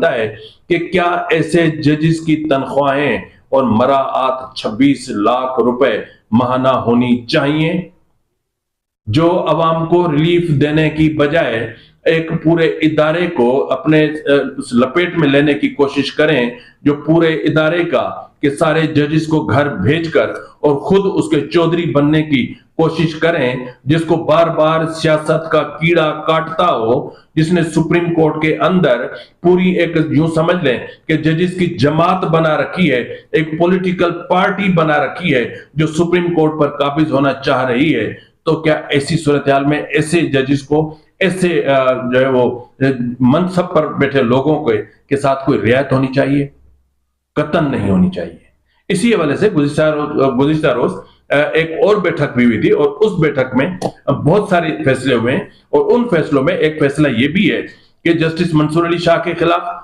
है कि क्या ऐसे जजेस की तनख्वाहें और मराआत 26 लाख रुपए माहाना होनी चाहिए, जो अवाम को रिलीफ देने की बजाय एक पूरे इदारे को अपने उस लपेट में लेने की कोशिश करें, जो पूरे इदारे का कि सारे जजेस को घर भेजकर और खुद उसके चौधरी बनने की कोशिश करें, जिसको बार बार सियासत का कीड़ा काटता हो, जिसने सुप्रीम कोर्ट के अंदर पूरी एक यूं समझ लें कि जजेस की जमात बना रखी है, एक पॉलिटिकल पार्टी बना रखी है जो सुप्रीम कोर्ट पर काबिज होना चाह रही है। तो क्या ऐसी सूरत हाल में ऐसे जजेस को, ऐसे जो है वो मनसब पर बैठे लोगों के साथ कोई रियायत होनी चाहिए? कतन नहीं होनी चाहिए। इसी हवाले से गुज़िश्ता रोज एक और बैठक भी हुई थी और उस बैठक में बहुत सारे फैसले हुए और उन फैसलों में एक फैसला यह भी है कि जस्टिस मंसूर अली शाह के खिलाफ